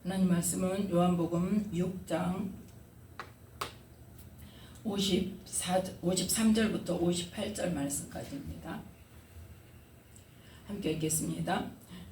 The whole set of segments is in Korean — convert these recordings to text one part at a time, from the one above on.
하나님 말씀은 요한복음 6장 53절부터 58절 말씀까지입니다. 함께 읽겠습니다.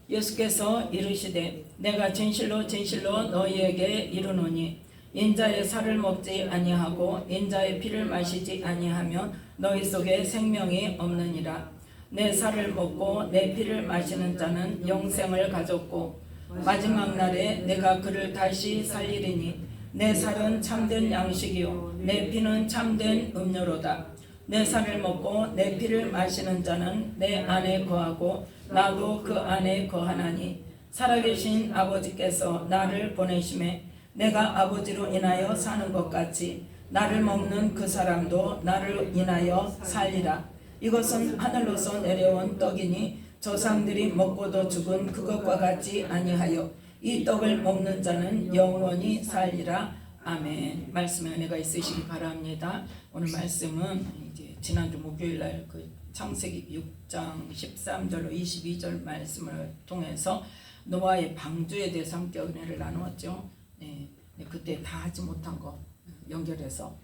예수께서 이르시되 내가 진실로 진실로 너희에게 이르노니 인자의 살을 먹지 아니하고 인자의 피를 마시지 아니하면 너희 속에 생명이 없느니라. 내 살을 먹고 내 피를 마시는 자는 영생을 가졌고 마지막 날에 내가 그를 다시 살리리니 내 살은 참된 양식이요 내 피는 참된 음료로다. 내 살을 먹고 내 피를 마시는 자는 내 안에 거하고 나도 그 안에 거하나니 살아계신 아버지께서 나를 보내심에 내가 아버지로 인하여 사는 것 같이 나를 먹는 그 사람도 나를 인하여 살리라. 이것은 하늘로서 내려온 떡이니 조상들이 먹고도 죽은 그것과 같지 아니하여 이 떡을 먹는 자는 영원히 살리라. 아멘. 말씀에 은혜가 있으시기 바랍니다. 오늘 말씀은 이제 지난주 목요일날 그 창세기 6장 13절로 22절 말씀을 통해서 노아의 방주에 대해서 함께 은혜를 나누었죠. 네, 그때 다 하지 못한 거 연결해서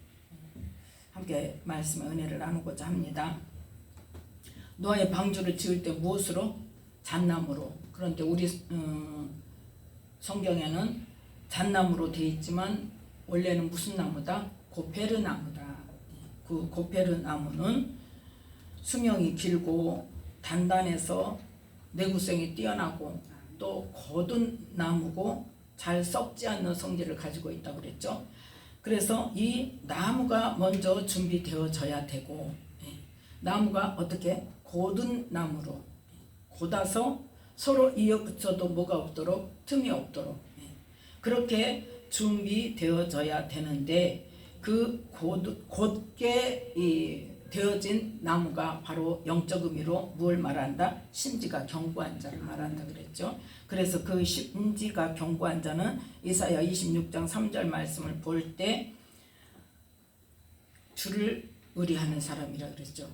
함께 말씀의 은혜를 나누고자 합니다. 노아의 방주를 지을 때 무엇으로? 잣나무로. 그런데 우리 성경에는 잣나무로 되어 있지만 원래는 무슨 나무다? 고페르 나무다. 그 고페르 나무는 수명이 길고 단단해서 내구성이 뛰어나고 또 거둔 나무고 잘 썩지 않는 성질을 가지고 있다고 그랬죠. 그래서 이 나무가 먼저 준비되어져야 되고, 나무가 어떻게? 고든 나무로 곧아서 서로 이어붙여도 뭐가 없도록, 틈이 없도록 그렇게 준비되어져야 되는데, 그 곧게 되어진 나무가 바로 영적 의미로 무엇을 말한다? 심지가 견고한 자를 말한다 그랬죠. 그래서 그 심지가 견고한 자는 이사야 26장 3절 말씀을 볼 때 주를 의리하는 사람이라 그랬죠.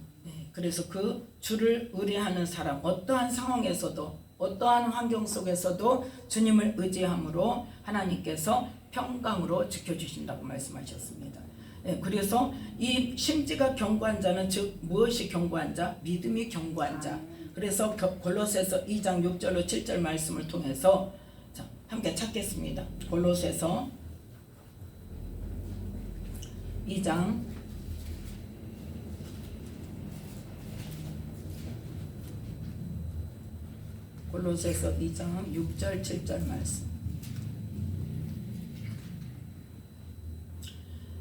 그래서 그 주를 의리하는 사람, 어떠한 상황에서도 어떠한 환경 속에서도 주님을 의지함으로 하나님께서 평강으로 지켜주신다고 말씀하셨습니다. 그래서 이 심지가 견고한 자는 즉 무엇이 견고한 자? 믿음이 견고한 자. 그래서 골로새서 2장 6절로 7절 말씀을 통해서 함께 찾겠습니다. 골로새서 2장 6절 7절 말씀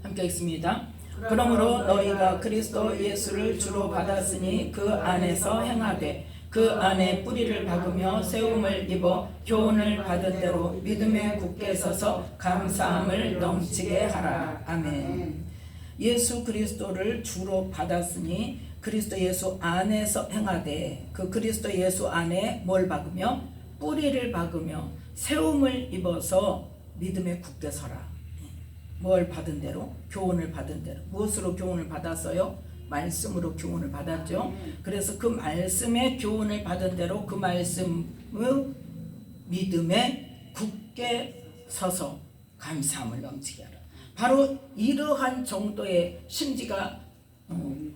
함께 읽습니다. 그러므로 너희가 그리스도 예수를 주로 받았으니 그 안에서 행하되 그 안에 뿌리를 박으며 세움을 입어 교훈을 받은 대로 믿음에 굳게 서서 감사함을 넘치게 하라. 아멘. 예수 그리스도를 주로 받았으니 그리스도 예수 안에서 행하되 그 그리스도 예수 안에 뭘 박으며? 뿌리를 박으며 세움을 입어서 믿음에 굳게 서라. 뭘 받은 대로? 교훈을 받은 대로. 무엇으로 교훈을 받았어요? 말씀으로 교훈을 받았죠. 그래서 그 말씀의 교훈을 받은 대로 그 말씀의 믿음에 굳게 서서 감사함을 넘치게 하라. 바로 이러한 정도의 심지가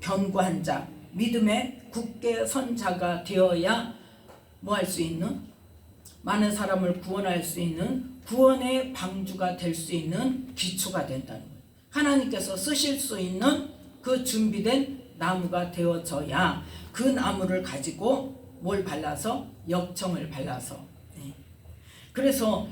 견고한 자, 믿음에 굳게 선 자가 되어야 뭐 할 수 있는? 많은 사람을 구원할 수 있는 구원의 방주가 될 수 있는 기초가 된다는 거예요. 하나님께서 쓰실 수 있는 그 준비된 나무가 되어져야 그 나무를 가지고 뭘 발라서? 역청을 발라서. 그래서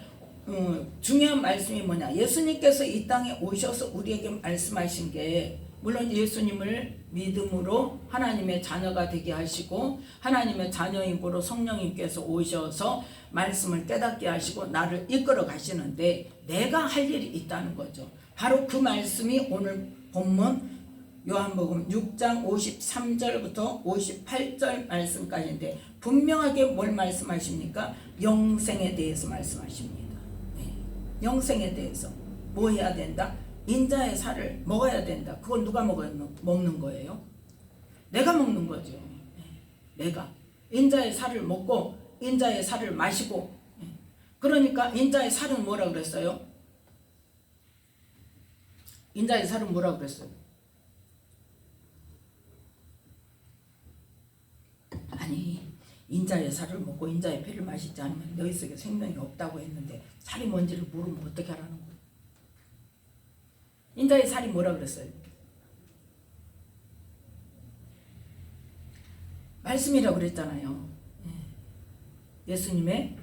중요한 말씀이 뭐냐? 예수님께서 이 땅에 오셔서 우리에게 말씀하신 게 물론 예수님을 믿음으로 하나님의 자녀가 되게 하시고 하나님의 자녀임으로 성령님께서 오셔서 말씀을 깨닫게 하시고 나를 이끌어 가시는데 내가 할 일이 있다는 거죠. 바로 그 말씀이 오늘 본문 요한복음 6장 53절부터 58절 말씀까지인데 분명하게 뭘 말씀하십니까? 영생에 대해서 말씀하십니다. 영생에 대해서 뭐 해야 된다? 인자의 살을 먹어야 된다. 그건 누가 먹는 거예요? 내가 먹는 거죠. 내가 인자의 살을 먹고 인자의 살을 마시고 그러니까 인자의 살은 뭐라 그랬어요? 인자의 살은 뭐라 그랬어요? 아니, 인자의 살을 먹고 인자의 피를 마시지 않으면 너희 속에 생명이 없다고 했는데 살이 뭔지를 모르면 어떻게 하라는 거예요? 인자의 살이 뭐라 그랬어요? 말씀이라고 그랬잖아요. 예수님의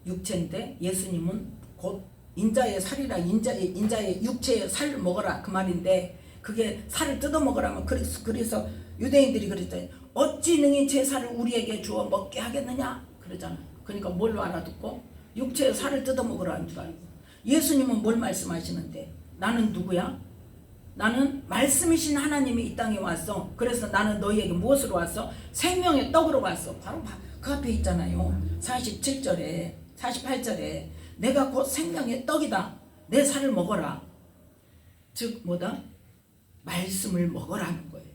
육체인데 예수님은 곧 인자의 살이라, 인자의 육체의 살을 먹어라 그 말인데, 그게 살을 뜯어 먹으라면 그래서 유대인들이 그랬잖아요. 어찌 능히 제 살을 우리에게 주어 먹게 하겠느냐 그러잖아요. 그러니까 뭘로 알아듣고? 육체의 살을 뜯어 먹으라는 줄 알고. 예수님은 뭘 말씀하시는데, 나는 누구야? 나는 말씀이신 하나님이 이 땅에 왔어. 그래서 나는 너희에게 무엇으로 왔어? 생명의 떡으로 왔어. 바로 그 앞에 있잖아요. 47절에 48절에 내가 곧 생명의 떡이다. 내 살을 먹어라. 즉 뭐다? 말씀을 먹으라는 거예요.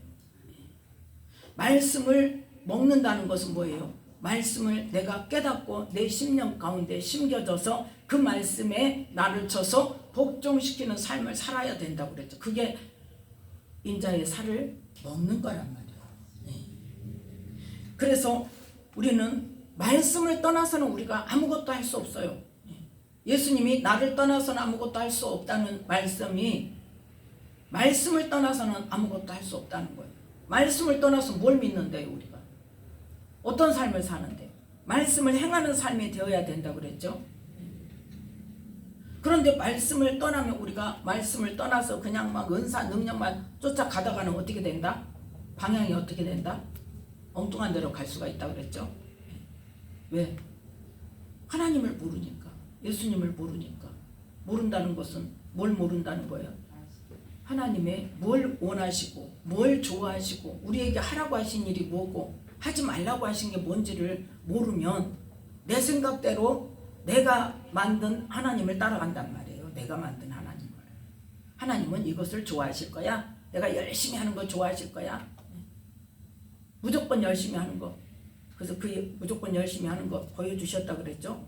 말씀을 먹는다는 것은 뭐예요? 말씀을 내가 깨닫고 내 심령 가운데 심겨져서 그 말씀에 나를 쳐서 복종시키는 삶을 살아야 된다고 그랬죠. 그게 인자의 살을 먹는 거란 말이에요. 그래서 우리는 말씀을 떠나서는 우리가 아무것도 할 수 없어요. 예수님이 나를 떠나서는 아무것도 할 수 없다는 말씀이, 말씀을 떠나서는 아무것도 할 수 없다는 거예요. 말씀을 떠나서 뭘 믿는데요? 우리가 어떤 삶을 사는데? 말씀을 행하는 삶이 되어야 된다고 그랬죠. 그런데 말씀을 떠나면, 우리가 말씀을 떠나서 그냥 막 은사 능력만 쫓아가다가는 어떻게 된다? 방향이 어떻게 된다? 엉뚱한 데로 갈 수가 있다고 그랬죠. 왜? 하나님을 모르니까, 예수님을 모르니까. 모른다는 것은 뭘 모른다는 거예요? 하나님의 뭘 원하시고 뭘 좋아하시고 우리에게 하라고 하신 일이 뭐고 하지 말라고 하신 게 뭔지를 모르면 내 생각대로 내가 만든 하나님을 따라간단 말이에요. 내가 만든 하나님을. 하나님은 이것을 좋아하실 거야. 내가 열심히 하는 거 좋아하실 거야. 무조건 열심히 하는 거. 그래서 그 무조건 열심히 하는 거 보여주셨다 그랬죠.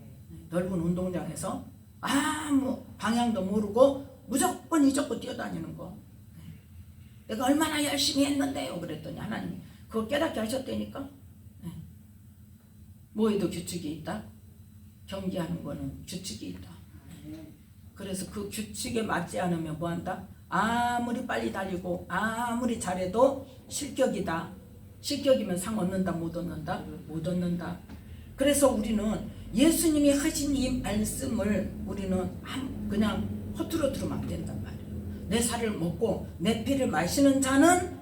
넓은 운동장에서 아무 방향도 모르고 무조건 이적고 뛰어다니는 거. 내가 얼마나 열심히 했는데요 그랬더니 하나님이 그거 깨닫게 하셨다니까. 뭐에도 규칙이 있다. 경기하는 거는 규칙이 있다. 그래서 그 규칙에 맞지 않으면 뭐한다? 아무리 빨리 달리고 아무리 잘해도 실격이다. 실격이면 상 얻는다 못 얻는다? 못 얻는다. 그래서 우리는 예수님이 하신 이 말씀을 우리는 그냥 허투루 들으면 안 된단 말이에요. 내 살을 먹고 내 피를 마시는 자는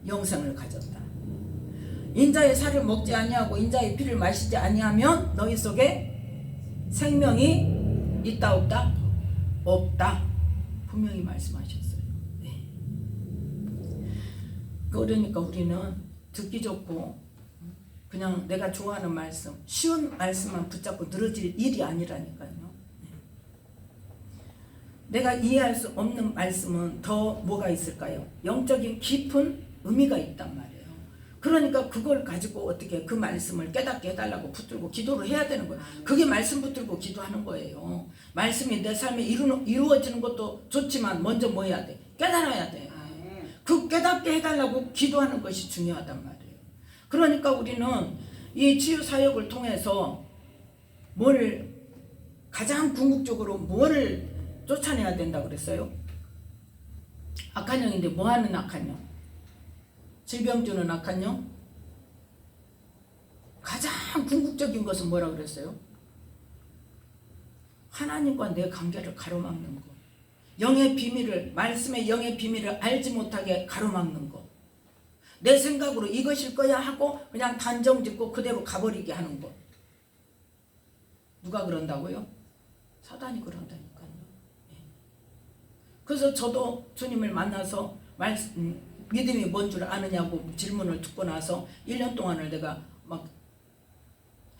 영생을 가졌다. 인자의 살을 먹지 아니하고 인자의 피를 마시지 아니하면 너희 속에 생명이 있다 없다? 없다. 분명히 말씀하셨어요. 네. 그러니까 우리는 듣기 좋고 그냥 내가 좋아하는 말씀, 쉬운 말씀만 붙잡고 늘어질 일이 아니라니까요. 내가 이해할 수 없는 말씀은 더 뭐가 있을까요? 영적인 깊은 의미가 있단 말이에요. 그러니까 그걸 가지고 어떻게 그 말씀을 깨닫게 해달라고 붙들고 기도를 해야 되는 거예요. 그게 말씀 붙들고 기도하는 거예요. 말씀이 내 삶에 이루어지는 것도 좋지만 먼저 뭐 해야 돼? 깨달아야 돼. 그 깨닫게 해달라고 기도하는 것이 중요하단 말이에요. 그러니까 우리는 이 치유사역을 통해서 가장 궁극적으로 뭐를 쫓아내야 된다고 그랬어요? 악한 영인데 뭐하는 악한 영? 질병 주는 악한 영? 가장 궁극적인 것은 뭐라고 그랬어요? 하나님과 내 관계를 가로막는 거. 영의 비밀을, 말씀의 영의 비밀을 알지 못하게 가로막는 거. 내 생각으로 이것일 거야 하고 그냥 단정 짓고 그대로 가버리게 하는 거. 누가 그런다고요? 사단이 그런다니까요. 그래서 저도 주님을 만나서 믿음이 뭔 줄 아느냐고 질문을 듣고 나서 1년 동안을 내가 막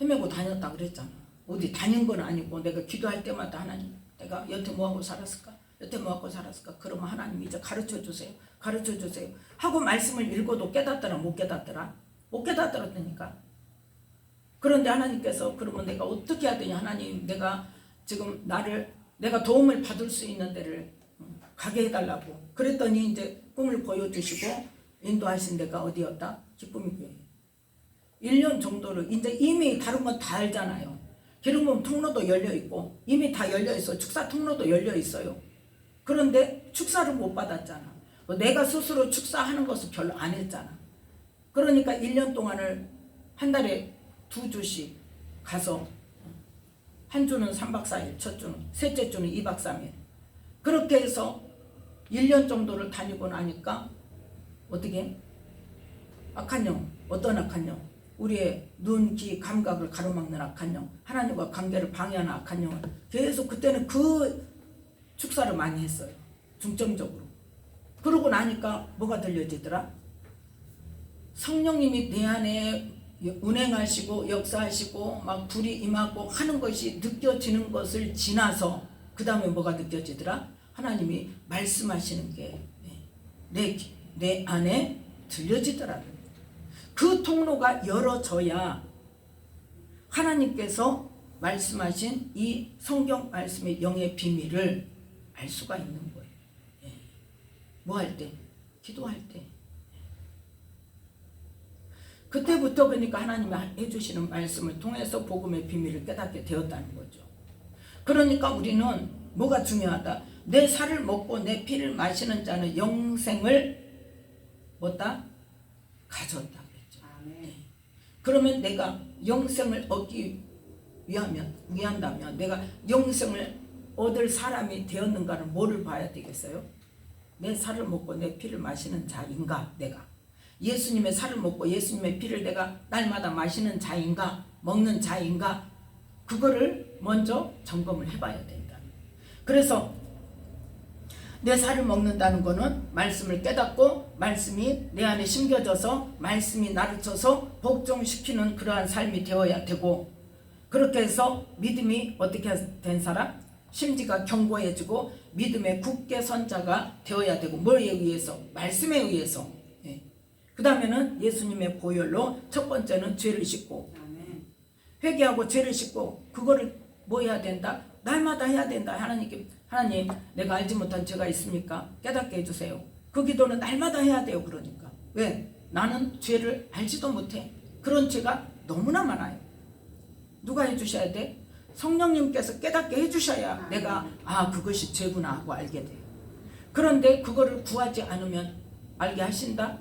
헤매고 다녔다 그랬잖아. 어디 다닌 건 아니고 내가 기도할 때마다 하나님, 내가 여태 뭐하고 살았을까? 여태 뭐하고 살았을까? 그러면 하나님 이제 가르쳐주세요. 가르쳐주세요. 하고 말씀을 읽어도 깨닫더라 못 깨닫더라? 못 깨닫더라니까. 그런데 하나님께서 그러면 내가 어떻게 해야 되냐. 하나님, 내가 지금 내가 도움을 받을 수 있는 데를 가게 해달라고. 그랬더니 이제 꿈을 보여주시고 인도하신 데가 어디였다? 기쁨의 교회. 1년 정도를 이제 이미 다른 건 다 알잖아요. 기름부음 통로도 열려 있고 이미 다 열려 있어. 축사 통로도 열려 있어요. 그런데 축사를 못 받았잖아. 내가 스스로 축사하는 것을 별로 안 했잖아. 그러니까 1년 동안을 한 달에 2주씩 가서 한 주는 3박 4일, 첫 주는, 셋째 주는 2박 3일. 그렇게 해서 1년 정도를 다니고 나니까 어떻게? 악한 영, 어떤 악한 영? 우리의 눈, 귀, 감각을 가로막는 악한 영, 하나님과 관계를 방해하는 악한 영을 계속 그때는 그 축사를 많이 했어요. 중점적으로. 그러고 나니까 뭐가 들려지더라? 성령님이 내 안에 운행하시고 역사하시고 막 불이 임하고 하는 것이 느껴지는 것을 지나서 그 다음에 뭐가 느껴지더라? 하나님이 말씀하시는 게 내 안에 들려지더라고요. 그 통로가 열어져야 하나님께서 말씀하신 이 성경 말씀의 영의 비밀을 알 수가 있는 거예요. 뭐 할 때? 기도할 때. 그때부터 그러니까 하나님이 해주시는 말씀을 통해서 복음의 비밀을 깨닫게 되었다는 거죠. 그러니까 우리는 뭐가 중요하다? 내 살을 먹고 내 피를 마시는 자는 영생을 뭐다? 가졌다 그랬죠. 그러면 내가 영생을 얻기 위한다면 내가 영생을 얻을 사람이 되었는가를 뭐를 봐야 되겠어요? 내 살을 먹고 내 피를 마시는 자인가 내가? 예수님의 살을 먹고 예수님의 피를 내가 날마다 마시는 자인가? 먹는 자인가? 그거를 먼저 점검을 해봐야 된다. 그래서 내 살을 먹는다는 거는 말씀을 깨닫고 말씀이 내 안에 심겨져서 말씀이 나를 쳐서 복종시키는 그러한 삶이 되어야 되고, 그렇게 해서 믿음이 어떻게 된 사람? 심지가 견고해지고 믿음의 굳게 선 자가 되어야 되고, 뭐에 의해서? 말씀에 의해서. 그 다음에는 예수님의 보혈로 첫 번째는 죄를 씻고 회개하고 죄를 씻고, 그거를 뭐 해야 된다? 날마다 해야 된다. 하나님 내가 알지 못한 죄가 있습니까? 깨닫게 해주세요. 그 기도는 날마다 해야 돼요. 그러니까 왜? 나는 죄를 알지도 못해. 그런 죄가 너무나 많아요. 누가 해주셔야 돼? 성령님께서 깨닫게 해주셔야 내가 그것이 죄구나 하고 알게 돼요. 그런데 그거를 구하지 않으면 알게 하신다?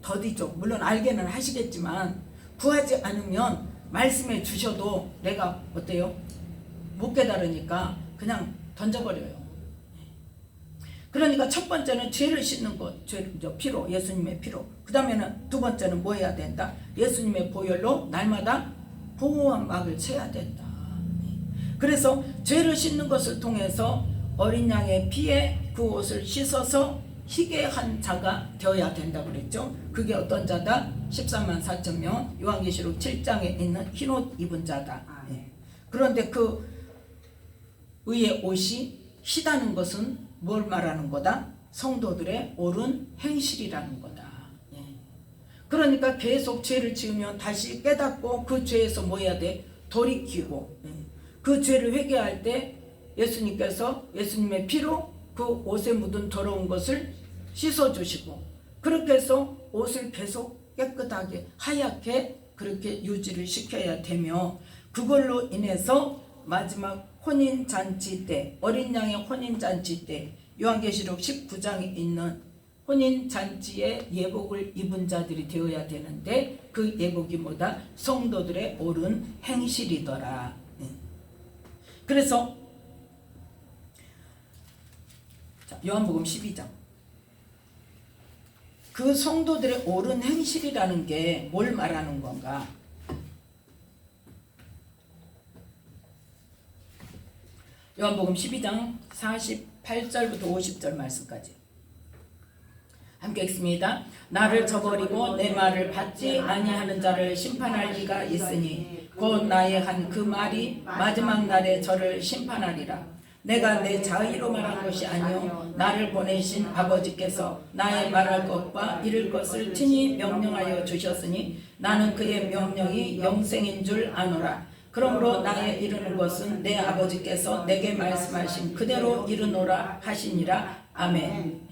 더디죠. 물론 알게는 하시겠지만 구하지 않으면 말씀해 주셔도 내가 어때요? 못 깨달으니까 그냥 던져버려요. 그러니까 첫 번째는 죄를 씻는 것, 피로, 예수님의 피로. 그 다음에는 두 번째는 뭐 해야 된다? 예수님의 보혈로 날마다 보호막을 쳐야 된다. 그래서 죄를 씻는 것을 통해서 어린 양의 피에 그 옷을 씻어서 희게 한 자가 되어야 된다 그랬죠. 그게 어떤 자다? 13만 4천 명, 요한계시록 7장에 있는 흰옷 입은 자다. 그런데 그 의의 옷이 희다는 것은 뭘 말하는 거다? 성도들의 옳은 행실이라는 거다. 그러니까 계속 죄를 지으면 다시 깨닫고 그 죄에서 뭐 해야 돼? 돌이키고 그 죄를 회개할 때 예수님께서 예수님의 피로 그 옷에 묻은 더러운 것을 씻어주시고, 그렇게 해서 옷을 계속 깨끗하게 하얗게 그렇게 유지를 시켜야 되며, 그걸로 인해서 마지막 혼인잔치 때, 어린 양의 혼인잔치 때, 요한계시록 19장에 있는 혼인잔치의 예복을 입은 자들이 되어야 되는데, 그 예복이 뭐다? 성도들의 옳은 행실이더라. 그래서 요한복음 12장, 그 성도들의 옳은 행실이라는 게 뭘 말하는 건가? 요한복음 12장 48절부터 50절 말씀까지 함께 읽습니다. 나를 저버리고 내 말을 받지 아니하는 자를 심판할 리가 있으니 곧 나의 한 그 말이 마지막 날에 저를 심판하리라. 내가 내 자의로 말한 것이 아니요 나를 보내신 아버지께서 나의 말할 것과 이룰 것을 친히 명령하여 주셨으니 나는 그의 명령이 영생인 줄 아노라. 그러므로 나의 이루는 것은 내 아버지께서 내게 말씀하신 그대로 이루노라 하시니라. 아멘.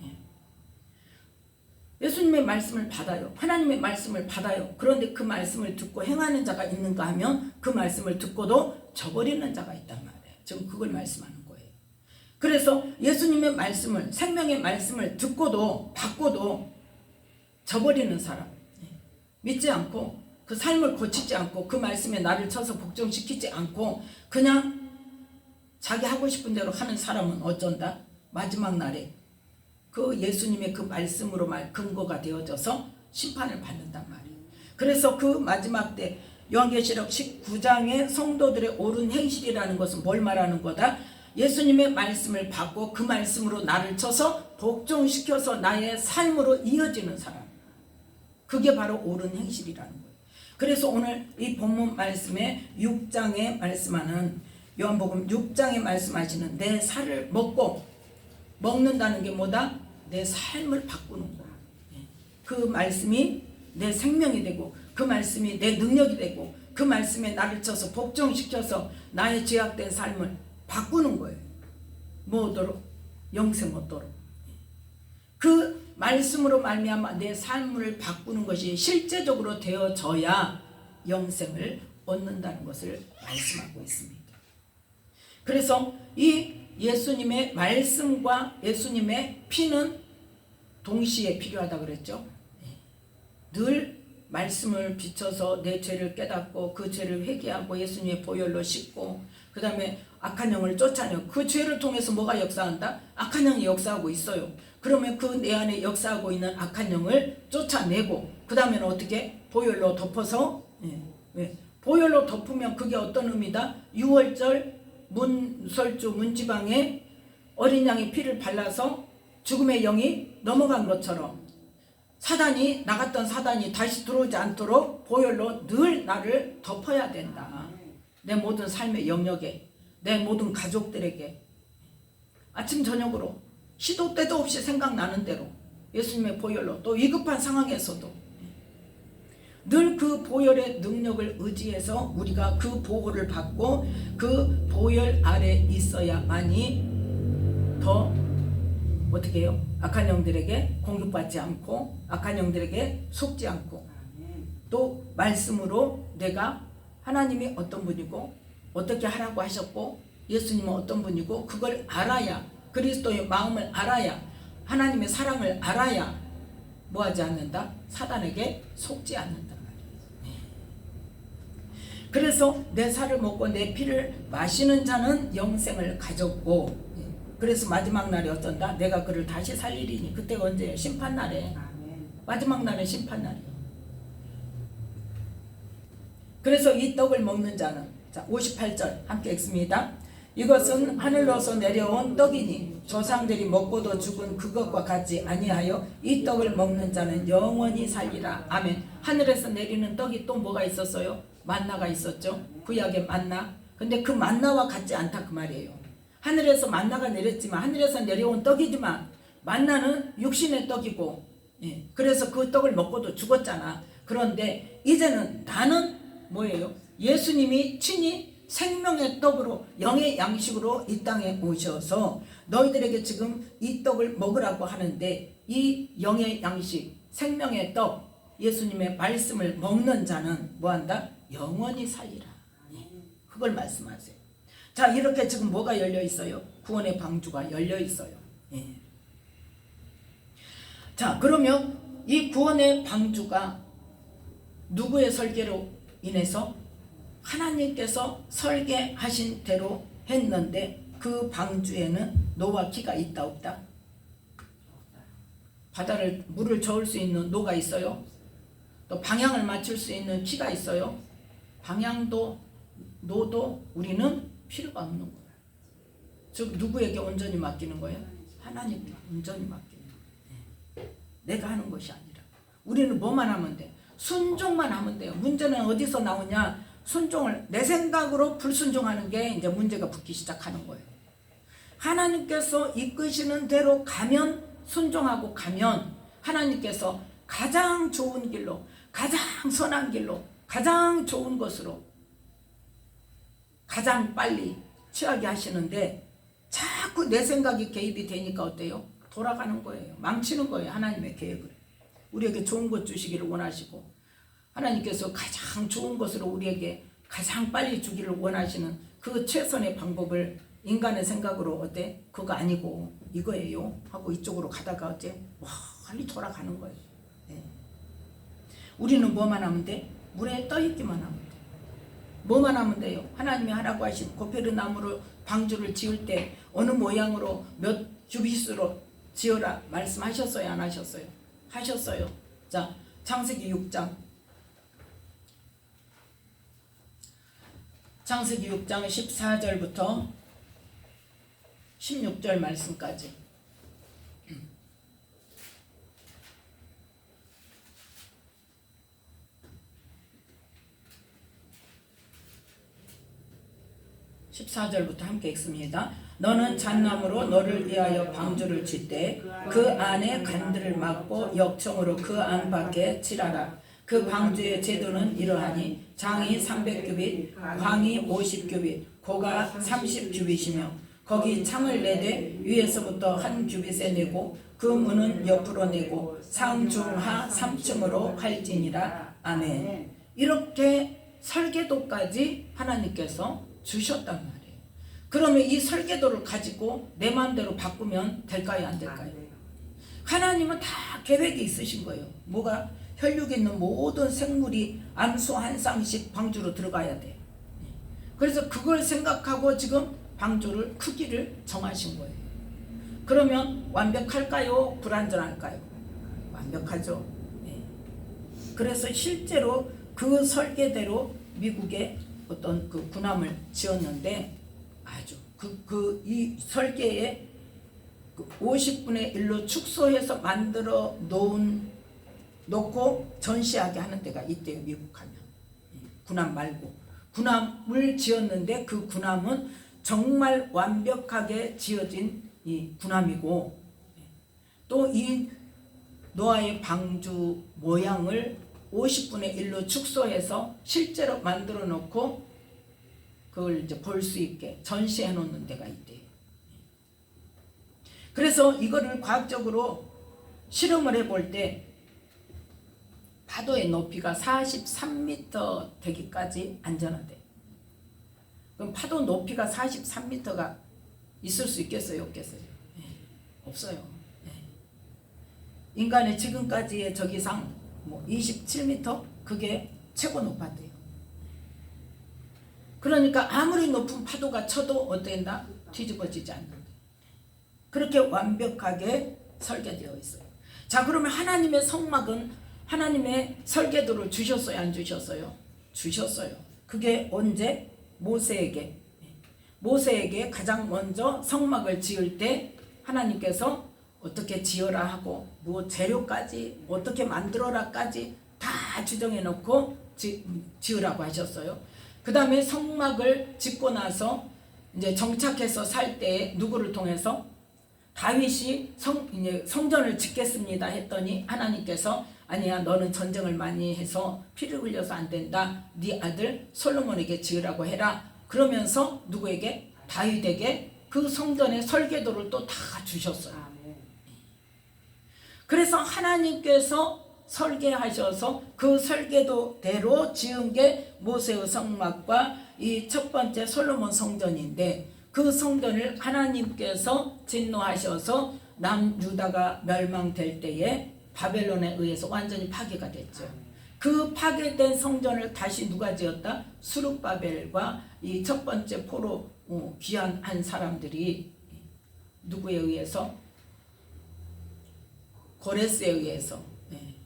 예수님의 말씀을 받아요. 하나님의 말씀을 받아요. 그런데 그 말씀을 듣고 행하는 자가 있는가 하면 그 말씀을 듣고도 저버리는 자가 있단 말이에요. 지금 그걸 말씀하는 거예요. 그래서 예수님의 말씀을, 생명의 말씀을 듣고도 받고도 저버리는 사람, 믿지 않고 그 삶을 고치지 않고 그 말씀에 나를 쳐서 복종시키지 않고 그냥 자기 하고 싶은 대로 하는 사람은 어쩐다? 마지막 날에 그 예수님의 그 말씀으로 근거가 되어져서 심판을 받는단 말이에요. 그래서 그 마지막 때 요한계시록 19장의 성도들의 옳은 행실이라는 것은 뭘 말하는 거다? 예수님의 말씀을 받고 그 말씀으로 나를 쳐서 복종시켜서 나의 삶으로 이어지는 사람. 그게 바로 옳은 행실이라는 거예요. 그래서 오늘 이 본문 말씀에 6장에 말씀하는 요한복음 6장에 말씀하시는 내 살을 먹는다는 게 뭐다? 내 삶을 바꾸는 거야. 그 말씀이 내 생명이 되고 그 말씀이 내 능력이 되고 그 말씀에 나를 쳐서 복종시켜서 나의 죄악된 삶을 바꾸는 거예요. 뭐도록? 영생 얻도록. 그 말씀으로 말미암아 내 삶을 바꾸는 것이 실제적으로 되어져야 영생을 얻는다는 것을 말씀하고 있습니다. 그래서 이 예수님의 말씀과 예수님의 피는 동시에 필요하다 그랬죠. 늘 말씀을 비춰서 내 죄를 깨닫고 그 죄를 회개하고 예수님의 보혈로 씻고 그 다음에 악한 영을 쫓아내고 그 죄를 통해서 뭐가 역사한다? 악한 영이 역사하고 있어요. 그러면 그 내 안에 역사하고 있는 악한 영을 쫓아내고 그 다음에는 어떻게? 보혈로 덮어서 보혈로 덮으면 그게 어떤 의미다? 6월절 문설주 문지방에 어린 양의 피를 발라서 죽음의 영이 넘어간 것처럼 사단이 나갔던 사단이 다시 들어오지 않도록 보혈로 늘 나를 덮어야 된다. 내 모든 삶의 영역에 내 모든 가족들에게 아침 저녁으로 시도 때도 없이 생각나는 대로 예수님의 보혈로 또 위급한 상황에서도 늘 그 보혈의 능력을 의지해서 우리가 그 보호를 받고 그 보혈 아래 있어야만이 더 어떻게 해요? 악한 영들에게 공격받지 않고 악한 영들에게 속지 않고 또 말씀으로 내가 하나님이 어떤 분이고 어떻게 하라고 하셨고 예수님은 어떤 분이고 그걸 알아야 그리스도의 마음을 알아야 하나님의 사랑을 알아야 뭐하지 않는다? 사단에게 속지 않는다. 그래서 내 살을 먹고 내 피를 마시는 자는 영생을 가졌고 그래서 마지막 날이 어쩐다? 내가 그를 다시 살리리니 그때가 언제예요? 심판날에. 마지막 날은 심판날이에요. 그래서 이 떡을 먹는 자는 자 58절 함께 읽습니다. 이것은 하늘로서 내려온 떡이니 조상들이 먹고도 죽은 그것과 같지 아니하여 이 떡을 먹는 자는 영원히 살리라. 아멘. 하늘에서 내리는 떡이 또 뭐가 있었어요? 만나가 있었죠. 구약의 만나. 근데 그 만나와 같지 않다 그 말이에요. 하늘에서 만나가 내렸지만 하늘에서 내려온 떡이지만 만나는 육신의 떡이고 그래서 그 떡을 먹고도 죽었잖아. 그런데 이제는 나는 뭐예요? 예수님이 친히 생명의 떡으로 영의 양식으로 이 땅에 오셔서 너희들에게 지금 이 떡을 먹으라고 하는데 이 영의 양식 생명의 떡 예수님의 말씀을 먹는 자는 뭐한다? 영원히 살리라. 그걸 말씀하세요. 자 이렇게 지금 뭐가 열려 있어요? 구원의 방주가 열려 있어요. 자 그러면 이 구원의 방주가 누구의 설계로 인해서? 하나님께서 설계하신 대로 했는데 그 방주에는 노와 키가 있다 없다? 바다를 물을 저을 수 있는 노가 있어요. 또 방향을 맞출 수 있는 키가 있어요. 방향도 노도 우리는 필요가 없는 거예요. 즉 누구에게 온전히 맡기는 거예요? 하나님께 온전히 맡기는 거예요. 내가 하는 것이 아니라 우리는 뭐만 하면 돼? 순종만 하면 돼요. 문제는 어디서 나오냐? 순종을 내 생각으로 불순종하는 게 이제 문제가 붙기 시작하는 거예요. 하나님께서 이끄시는 대로 가면, 순종하고 가면 하나님께서 가장 좋은 길로, 가장 선한 길로, 가장 좋은 것으로 가장 빨리 취하게 하시는데, 자꾸 내 생각이 개입이 되니까 어때요? 돌아가는 거예요. 망치는 거예요. 하나님의 계획을. 우리에게 좋은 것 주시기를 원하시고, 하나님께서 가장 좋은 것으로 우리에게 가장 빨리 주기를 원하시는 그 최선의 방법을 인간의 생각으로 어때? 그거 아니고 이거예요 하고 이쪽으로 가다가 어째 멀리 돌아가는 거예요. 네. 우리는 뭐만 하면 돼? 물에 떠 있기만 하면 돼. 뭐만 하면 돼요? 하나님이 하라고 하신 고페르 나무로 방주를 지을 때 어느 모양으로 몇 규빗으로 지어라 말씀하셨어요? 안 하셨어요? 하셨어요. 자, 창세기 6장 14절부터 16절 말씀까지. (14절부터) 함께 읽습니다. 너는 잣나무로 너를 위하여 방주를 짓되 그 안에 간들을 막고 역청으로 그 안밖에 칠하라. 그 방주의 제도는 이러하니 장이 300규빗, 광이 50규빗, 고가 30규빗이며 거기 창을 내되 위에서부터 한 규빗에 내고 그 문은 옆으로 내고 상중하 3층으로 할지니라. 아멘. 이렇게 설계도까지 하나님께서 주셨단 말이에요. 그러면 이 설계도를 가지고 내 마음대로 바꾸면 될까요? 안 될까요? 하나님은 다 계획이 있으신 거예요. 뭐가? 혈육에 있는 모든 생물이 암수 한 쌍씩 방주로 들어가야 돼. 그래서 그걸 생각하고 지금 방주를 크기를 정하신 거예요. 그러면 완벽할까요? 불완전할까요? 완벽하죠. 네. 그래서 실제로 그 설계대로 미국에 어떤 그 군함을 지었는데 아주 이 설계에 50분의 1로 축소해서 만들어 놓고 전시하게 하는 데가 있대요. 미국 가면. 군함 말고 군함을 지었는데 그 군함은 정말 완벽하게 지어진 이 군함이고, 또 이 노아의 방주 모양을 50분의 1로 축소해서 실제로 만들어 놓고 그걸 이제 볼 수 있게 전시해 놓는 데가 있대요. 그래서 이거를 과학적으로 실험을 해볼 때 파도의 높이가 43m 되기까지 안전하대. 그럼 파도 높이가 43m가 있을 수 있겠어요? 없겠어요? 네. 없어요. 네. 인간의 지금까지의 저기상 27m? 그게 최고 높았대요. 그러니까 아무리 높은 파도가 쳐도 어땠나? 뒤집어지지 않는다. 그렇게 완벽하게 설계되어 있어요. 자, 그러면 하나님의 성막은 하나님의 설계도를 주셨어요? 안 주셨어요? 주셨어요. 그게 언제? 모세에게 가장 먼저 성막을 지을 때 하나님께서 어떻게 지어라 하고 뭐 재료까지 어떻게 만들어라까지 다 지정해 놓고 지으라고 하셨어요. 그 다음에 성막을 짓고 나서 이제 정착해서 살 때 누구를 통해서? 다윗이 성전을 짓겠습니다 했더니 하나님께서 아니야, 너는 전쟁을 많이 해서 피를 흘려서 안 된다. 네 아들 솔로몬에게 지으라고 해라. 그러면서 누구에게? 다윗에게 그 성전의 설계도를 또 다 주셨어요. 그래서 하나님께서 설계하셔서 그 설계도대로 지은 게 모세의 성막과 이 첫 번째 솔로몬 성전인데, 그 성전을 하나님께서 진노하셔서 남유다가 멸망될 때에 바벨론에 의해서 완전히 파괴가 됐죠. 그 파괴된 성전을 다시 누가 지었다? 수룹바벨과 이 첫 번째 포로 귀환한 사람들이 누구에 의해서? 고레스에 의해서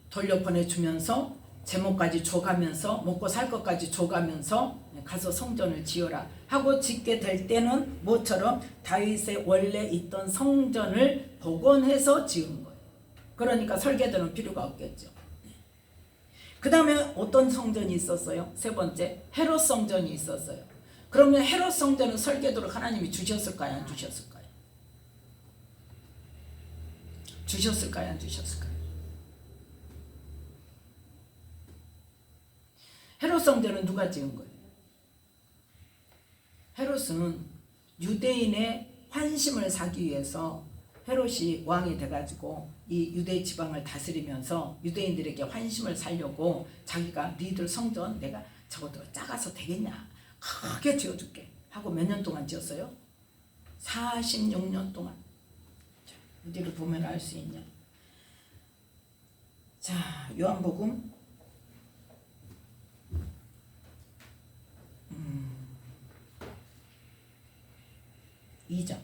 돌려보내주면서 제목까지 줘가면서 먹고 살 것까지 줘가면서 가서 성전을 지어라 하고 짓게 될 때는 뭐처럼 다윗의 원래 있던 성전을 복원해서 지은 거예요. 그러니까 설계도는 필요가 없겠죠. 그 다음에 어떤 성전이 있었어요? 세 번째, 헤롯 성전이 있었어요. 그러면 헤롯 성전은 설계도를 하나님이 주셨을까요? 안 주셨을까요? 주셨을까요? 안 주셨을까요? 헤롯 성전은 누가 지은 거예요? 헤롯은 유대인의 환심을 사기 위해서 헤롯이 왕이 돼가지고 이 유대 지방을 다스리면서 유대인들에게 환심을 사려고 자기가 니들 성전 내가 저것도 작아서 되겠냐 크게 지어줄게 하고 몇 년 동안 지었어요? 46년 동안. 자, 어디를 보면 알 수 있냐? 자, 요한복음 2장.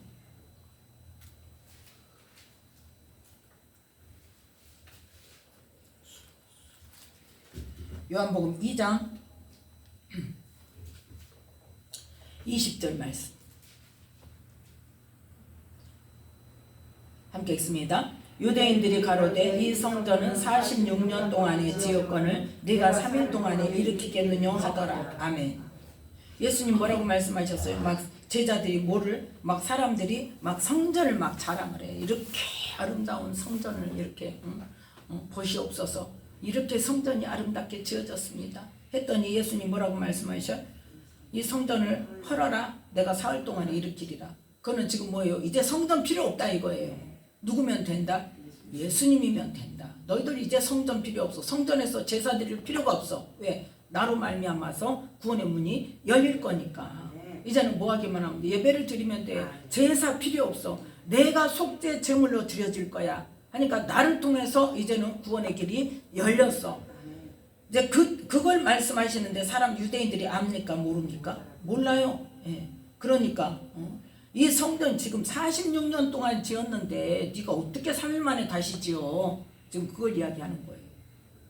요한복음 2장 20절 말씀 함께 읽습니다. 유대인들이 가로되 이 성전은 46년 동안의 지었건을 네가 3일 동안에 일으키겠느냐 하더라. 아멘. 예수님 뭐라고 말씀하셨어요? 막 제자들이 막 사람들이 막 성전을 막 자랑을 해. 이렇게 아름다운 성전을 이렇게 보시옵소서. 이렇게 성전이 아름답게 지어졌습니다. 했더니 예수님 뭐라고 말씀하셔? 이 성전을 헐어라. 내가 사흘 동안에 일으키리라. 그거는 지금 뭐예요? 이제 성전 필요 없다 이거예요. 누구면 된다? 예수님이면 된다. 너희들 이제 성전 필요 없어. 성전에서 제사 드릴 필요가 없어. 왜? 나로 말미암아서 구원의 문이 열릴 거니까. 이제는 뭐 하기만 하면 돼. 예배를 드리면 돼. 제사 필요 없어. 내가 속죄 제물로 드려질 거야. 하니까 나를 통해서 이제는 구원의 길이 열렸어. 이제 그걸 말씀하시는데 사람 유대인들이 압니까? 모릅니까? 몰라요. 예. 그러니까 이 성전 지금 46년 동안 지었는데 네가 어떻게 3일 만에 다시 지어? 지금 그걸 이야기하는 거예요.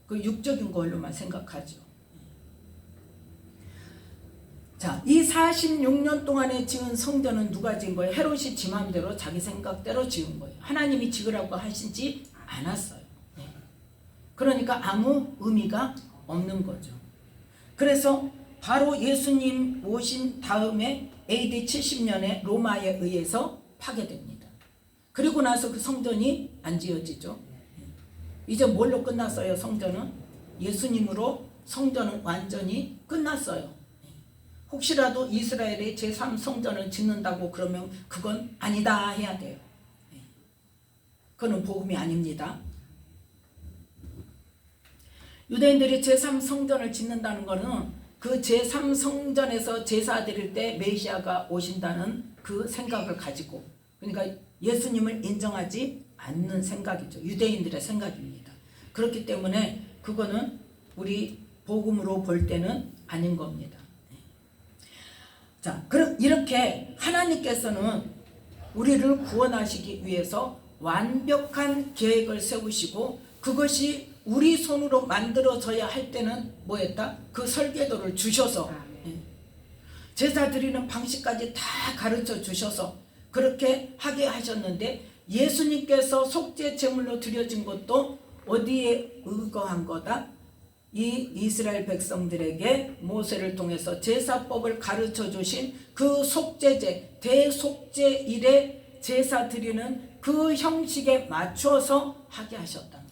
그 육적인 걸로만 생각하죠. 자, 이 46년 동안에 지은 성전은 누가 지은 거예요? 헤롯이 지 마음대로 자기 생각대로 지은 거예요. 하나님이 지으라고 하시지 않았어요. 네. 그러니까 아무 의미가 없는 거죠. 그래서 바로 예수님 오신 다음에 AD 70년에 로마에 의해서 파괴됩니다. 그리고 나서 그 성전이 안 지어지죠. 이제 뭘로 끝났어요? 성전은 예수님으로 성전은 완전히 끝났어요. 혹시라도 이스라엘의 제3성전을 짓는다고 그러면 그건 아니다 해야 돼요. 그건 복음이 아닙니다. 유대인들이 제3성전을 짓는다는 것은 그 제3성전에서 제사 드릴 때 메시아가 오신다는 그 생각을 가지고, 그러니까 예수님을 인정하지 않는 생각이죠. 유대인들의 생각입니다. 그렇기 때문에 그거는 우리 복음으로 볼 때는 아닌 겁니다. 자, 그럼 이렇게 하나님께서는 우리를 구원하시기 위해서 완벽한 계획을 세우시고 그것이 우리 손으로 만들어져야 할 때는 뭐였다? 그 설계도를 주셔서 제사 드리는 방식까지 다 가르쳐 주셔서 그렇게 하게 하셨는데, 예수님께서 속죄 제물로 드려진 것도 어디에 의거한 거다? 이 이스라엘 백성들에게 모세를 통해서 제사법을 가르쳐 주신 그 속죄제, 대속죄일에 제사 드리는 그 형식에 맞춰서 하게 하셨단 말이에요.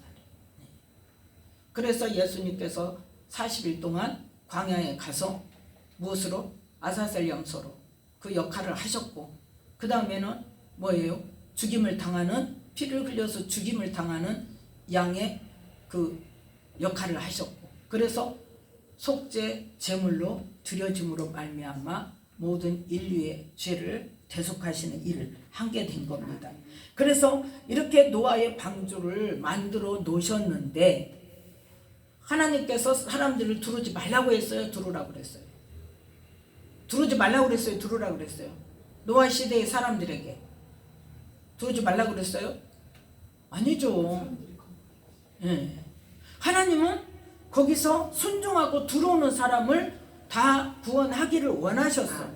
그래서 예수님께서 40일 동안 광야에 가서 무엇으로? 아사셀 염소로 그 역할을 하셨고, 그 다음에는 뭐예요? 죽임을 당하는, 피를 흘려서 죽임을 당하는 양의 그 역할을 하셨고, 그래서 속죄 제물로 드려짐으로 말미암아 모든 인류의 죄를 대속하시는 일을 하게 된 겁니다. 그래서 이렇게 노아의 방주를 만들어 놓으셨는데 하나님께서 사람들을 두르지 말라고 했어요? 두르라고 그랬어요? 두르지 말라고 그랬어요? 두르라고 그랬어요? 노아 시대의 사람들에게 두르지 말라고 그랬어요? 아니죠. 예. 하나님은 거기서 순종하고 들어오는 사람을 다 구원하기를 원하셨어.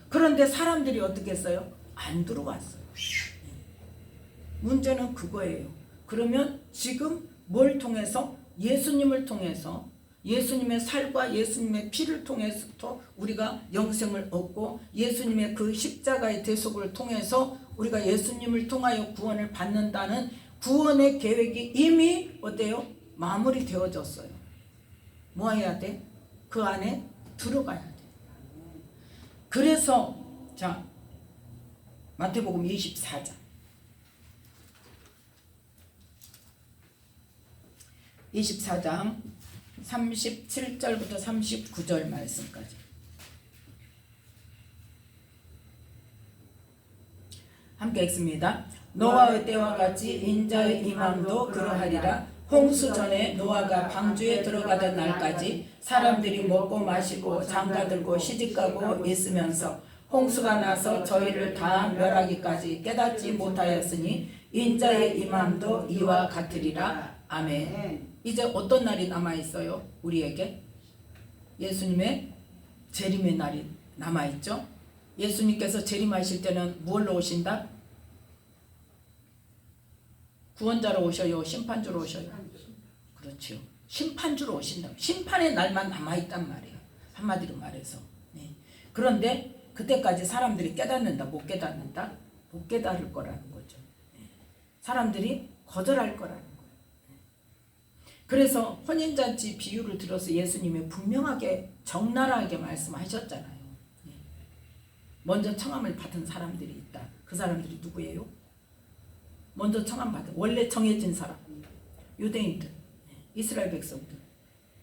그런데 사람들이 어떻게 했어요? 안 들어왔어요. 문제는 그거예요. 그러면 지금 뭘 통해서? 예수님을 통해서, 예수님의 살과 예수님의 피를 통해서 우리가 영생을 얻고 예수님의 그 십자가의 대속을 통해서 우리가 예수님을 통하여 구원을 받는다는 구원의 계획이 이미 어때요? 마무리되어졌어요. 뭐 해야 돼? 그 안에 들어가야 돼. 그래서 자, 마태복음 24장 24장 37절부터 39절 말씀까지 함께 읽습니다. 노아의 때와 같이 인자의 임함도 그러하리라. 홍수 전에 노아가 방주에 들어가던 날까지 사람들이 먹고 마시고 장가들고 시집가고 있으면서 홍수가 나서 저희를 다 멸하기까지 깨닫지 못하였으니 인자의 임함도 이와 같으리라. 아멘. 이제 어떤 날이 남아있어요? 우리에게 예수님의 재림의 날이 남아있죠. 예수님께서 재림하실 때는 뭘로 오신다? 구원자로 오셔요? 심판주로 오셔요? 그렇죠. 심판주로 오신다. 심판의 날만 남아있단 말이에요. 한마디로 말해서. 네. 그런데 그때까지 사람들이 깨닫는다? 못 깨닫는다? 못 깨달을 거라는 거죠. 네. 사람들이 거절할 거라는 거예요. 네. 그래서 혼인잔치 비유를 들어서 예수님이 분명하게 적나라하게 말씀하셨잖아요. 네. 먼저 청함을 받은 사람들이 있다. 그 사람들이 누구예요? 먼저 청함받은 원래 정해진 사람, 유대인들, 이스라엘 백성들,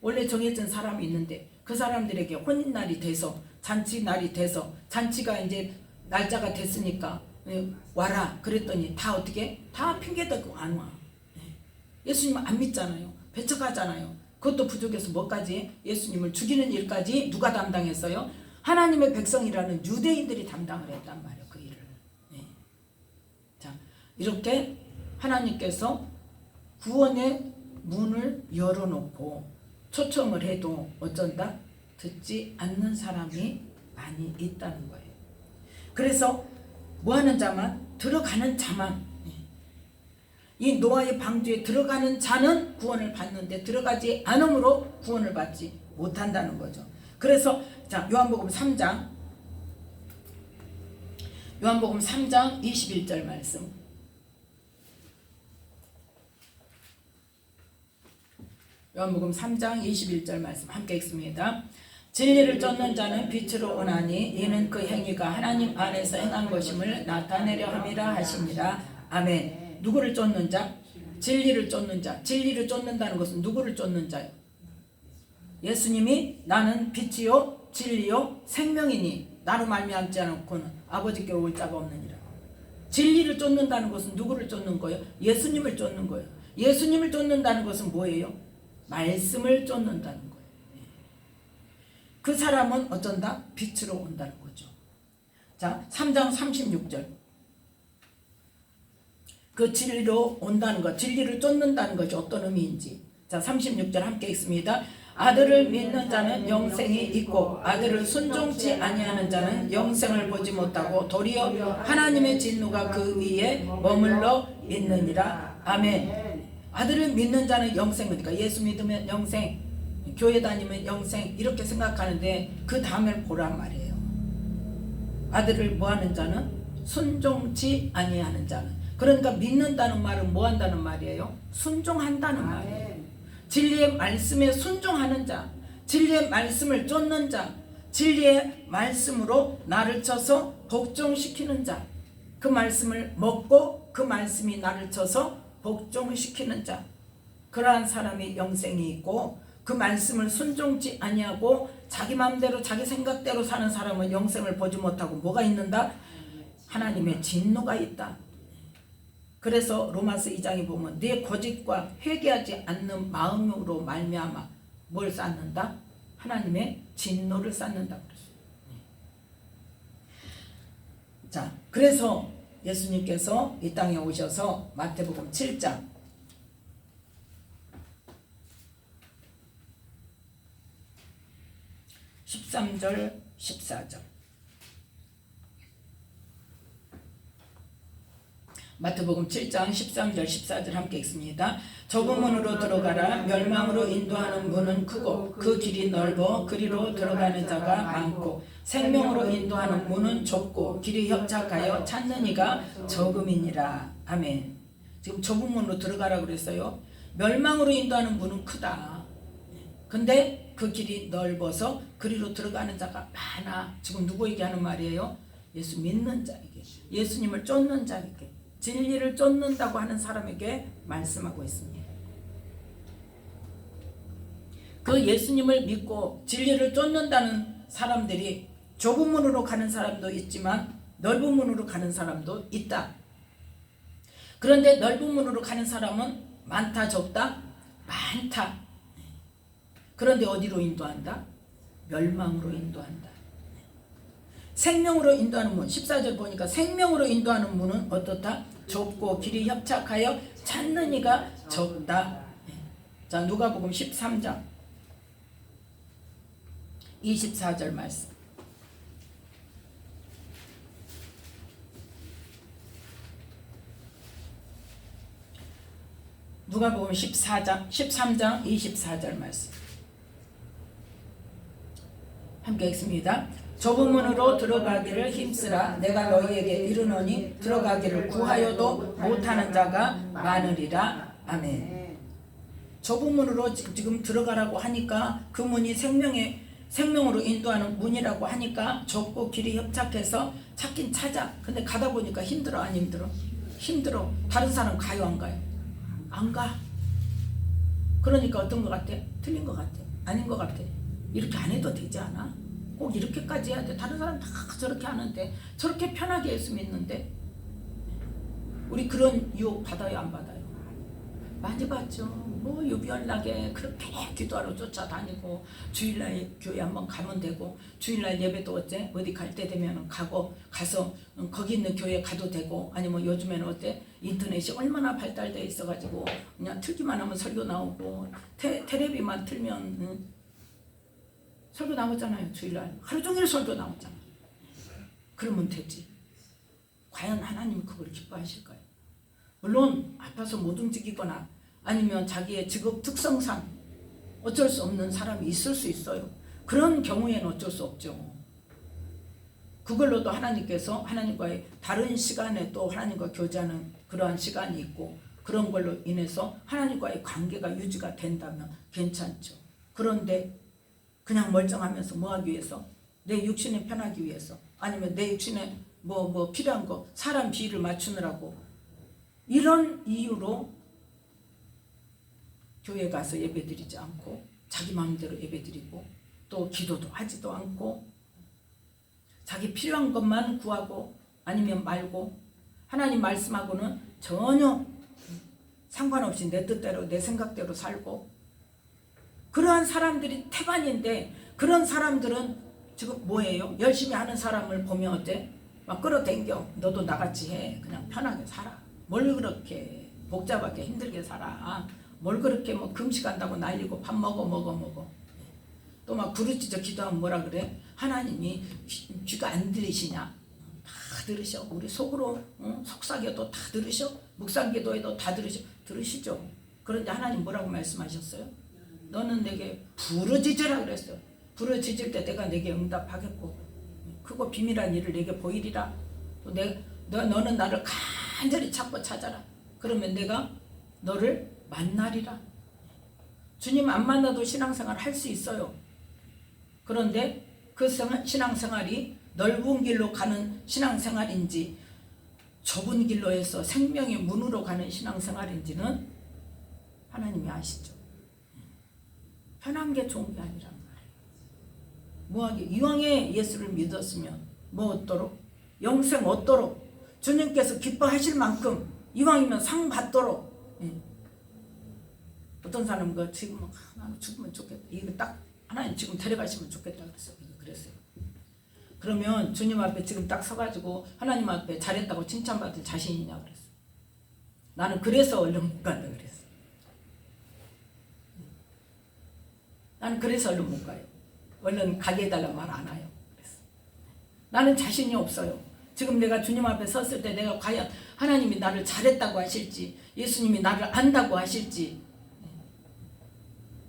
원래 정해진 사람이 있는데 그 사람들에게 혼인날이 돼서 잔치날이 돼서 잔치가 이제 날짜가 됐으니까 와라 그랬더니 다 어떻게? 다 핑계대고 안 와. 예수님 안 믿잖아요. 배척하잖아요. 그것도 부족해서 뭐까지? 예수님을 죽이는 일까지 누가 담당했어요? 하나님의 백성이라는 유대인들이 담당을 했단 말이에요. 그 일을. 자, 이렇게 하나님께서 구원의 문을 열어놓고 초청을 해도 어쩐다? 듣지 않는 사람이 많이 있다는 거예요. 그래서 뭐하는 자만? 들어가는 자만. 이 노아의 방주에 들어가는 자는 구원을 받는데 들어가지 않음으로 구원을 받지 못한다는 거죠. 그래서 자, 요한복음 3장 21절 말씀. 요한복음 3장 21절 말씀 함께 읽습니다. 진리를 쫓는 자는 빛으로 오나니 이는 그 행위가 하나님 안에서 행한 것임을 나타내려 함이라 하시니라. 아멘. 누구를 쫓는 자? 진리를 쫓는 자. 진리를 쫓는다는 것은 누구를 쫓는 자요? 예수님이 나는 빛이요 진리요 생명이니 나로 말미암지 않고는 아버지께 올 자가 없느니라. 진리를 쫓는다는 것은 누구를 쫓는 거예요? 예수님을 쫓는 거예요. 예수님을 쫓는다는 것은 뭐예요? 말씀을 쫓는다는 거예요. 그 사람은 어쩐다? 빛으로 온다는 거죠. 자, 3장 36절. 그 진리로 온다는 것, 진리를 쫓는다는 것이 어떤 의미인지. 자, 36절 함께 읽습니다. 아들을 믿는 자는 영생이 있고 아들을 순종치 아니하는 자는 영생을 보지 못하고 도리어 하나님의 진노가 그 위에 머물러 있느니라. 아멘. 아들을 믿는 자는 영생, 그러니까 예수 믿으면 영생, 교회 다니면 영생 이렇게 생각하는데 그 다음에 보란 말이에요. 아들을 뭐하는 자는 순종치 아니하는 자는. 그러니까 믿는다는 말은 뭐한다는 말이에요? 순종한다는 말이에요. 진리의 말씀에 순종하는 자, 진리의 말씀을 쫓는 자, 진리의 말씀으로 나를 쳐서 복종시키는 자, 그 말씀을 먹고 그 말씀이 나를 쳐서 복종시키는 자, 그러한 사람이 영생이 있고 그 말씀을 순종치 아니하고 자기 마음대로 자기 생각대로 사는 사람은 영생을 보지 못하고 뭐가 있는다? 하나님의 진노가 있다. 그래서 로마서 2장에 보면 내 거짓과 회개하지 않는 마음으로 말미암아 뭘 쌓는다? 하나님의 진노를 쌓는다 그랬어요. 자, 그래서 예수님께서 이 땅에 오셔서 마태복음 7장 13절 14절 마태복음 7장 13절 14절 함께 읽습니다. 좁은 문으로 들어가라. 멸망으로 인도하는 문은 크고 그 길이 넓어 그리로 들어가는 자가 많고 생명으로 인도하는 문은 좁고 길이 협착하여 찾는 이가 적음이니라. 아멘. 지금 좁은 문으로 들어가라고 그랬어요. 멸망으로 인도하는 문은 크다. 근데 그 길이 넓어서 그리로 들어가는 자가 많아. 지금 누구에게 하는 말이에요? 예수 믿는 자에게, 예수님을 쫓는 자에게, 진리를 쫓는다고 하는 사람에게 말씀하고 있습니다. 그 예수님을 믿고 진리를 쫓는다는 사람들이 좁은 문으로 가는 사람도 있지만 넓은 문으로 가는 사람도 있다. 그런데 넓은 문으로 가는 사람은 많다, 적다? 많다. 그런데 어디로 인도한다? 멸망으로 인도한다. 생명으로 인도하는 문, 14절 보니까 생명으로 인도하는 문은 어떻다? 좁고 길이 협착하여 찾는 이가 적다. 자, 누가복음 13장 24절 말씀. 누가복음 13장 24절 말씀. 함께 읽습니다. 좁은 문으로 들어가기를 힘쓰라. 내가 너희에게 이르노니 들어가기를 구하여도 못하는 자가 많으리라. 아멘. 좁은 문으로 지금 들어가라고 하니까 그 문이 생명으로 인도하는 문이라고 하니까 좁고 길이 협착해서 찾긴 찾아. 근데 가다 보니까 힘들어, 안 힘들어? 힘들어. 다른 사람 가요, 안 가요? 안 가. 그러니까 어떤 것 같아? 틀린 것 같아. 아닌 것 같아. 이렇게 안 해도 되지 않아? 꼭 이렇게까지 해야 돼. 다른 사람 다 저렇게 하는데, 저렇게 편하게 예수 믿는데, 우리 그런 유혹 받아요, 안 받아요? 많이 받죠. 뭐 유별나게 그렇게 기도하러 쫓아다니고, 주일날 교회 한번 가면 되고, 주일날 예배도 어디 갈 때 되면 가서 거기 있는 교회 가도 되고, 아니면 요즘에는 인터넷이 얼마나 발달되어 있어가지고 그냥 틀기만 하면 설교 나오고, 테레비만 틀면 설교 나오잖아요. 주일날 하루 종일 설교 나오잖아. 그러면 되지. 과연 하나님은 그걸 기뻐하실까요? 물론 아파서 못 움직이거나 아니면 자기의 직업 특성상 어쩔 수 없는 사람이 있을 수 있어요. 그런 경우에는 어쩔 수 없죠. 그걸로도 하나님께서 하나님과의 다른 시간에 또 하나님과 교제하는 그러한 시간이 있고, 그런 걸로 인해서 하나님과의 관계가 유지가 된다면 괜찮죠. 그런데 그냥 멀쩡하면서 뭐 하기 위해서? 내 육신에 편하기 위해서, 아니면 내 육신에 뭐 필요한 거, 사람 비위를 맞추느라고, 이런 이유로 교회 가서 예배드리지 않고 자기 마음대로 예배드리고 또 기도도 하지도 않고 자기 필요한 것만 구하고 아니면 말고 하나님 말씀하고는 전혀 상관없이 내 뜻대로 내 생각대로 살고, 그러한 사람들이 태반인데, 그런 사람들은 지금 뭐예요? 열심히 하는 사람을 보면 어때? 막 끌어당겨. 너도 나같이 해. 그냥 편하게 살아. 뭘 그렇게 복잡하게 힘들게 살아. 뭘 그렇게 뭐 금식한다고 날리고 밥 먹어. 또 막 부르짖어 기도하면 뭐라 그래? 하나님이 귀가 안 들으시냐? 다 들으셔. 우리 속으로 속삭여도 다 들으셔. 묵상기도에도 다 들으시죠. 그런데 하나님 뭐라고 말씀하셨어요? 너는 내게 부르짖으라 그랬어요. 부르짖을 때 내가 내게 응답하겠고, 크고 비밀한 일을 내게 보이리라. 또 너는 나를 간절히 찾고 찾아라. 그러면 내가 너를 만나리라. 주님 안 만나도 신앙생활 할 수 있어요. 그런데 그 신앙생활이 넓은 길로 가는 신앙생활인지 좁은 길로 해서 생명의 문으로 가는 신앙생활인지는 하나님이 아시죠. 편한 게 좋은 게 아니란 말이에요. 뭐하게? 이왕에 예수를 믿었으면 뭐 얻도록? 영생 얻도록, 주님께서 기뻐하실 만큼 이왕이면 상 받도록. 어떤 사람은 지금 나는 죽으면 좋겠다. 이거 딱 하나님 지금 데려가시면 좋겠다 그랬어요. 그러면 주님 앞에 지금 딱 서가지고 하나님 앞에 잘했다고 칭찬받을 자신이냐 그랬어. 나는 그래서 얼른 못 간다 그랬어. 나는 그래서 얼른 못 가요. 얼른 가게 해달라는 말 안 해요. 그래서 나는 자신이 없어요. 지금 내가 주님 앞에 섰을 때 내가 과연 하나님이 나를 잘했다고 하실지, 예수님이 나를 안다고 하실지.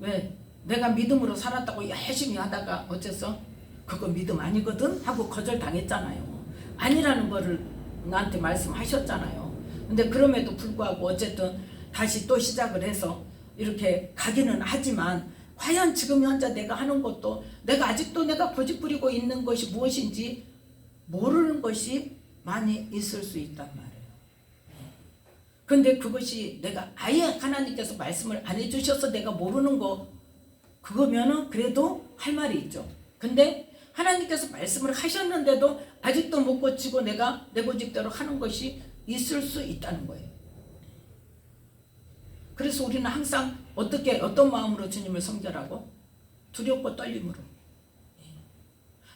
왜? 내가 믿음으로 살았다고 열심히 하다가 어째서 그거 믿음 아니거든? 하고 거절당했잖아요. 아니라는 거를 나한테 말씀하셨잖아요. 근데 그럼에도 불구하고 어쨌든 다시 또 시작을 해서 이렇게 가기는 하지만 과연 지금 현재 내가 하는 것도 내가 아직도 내가 고집부리고 있는 것이 무엇인지 모르는 것이 많이 있을 수 있단 말이에요. 근데 그것이 내가 아예 하나님께서 말씀을 안 해주셔서 내가 모르는 거 그거면은 그래도 할 말이 있죠. 근데 하나님께서 말씀을 하셨는데도 아직도 못 고치고 내가 내 고집대로 하는 것이 있을 수 있다는 거예요. 그래서 우리는 항상 어떤 마음으로 주님을 성결하고 두렵고 떨림으로.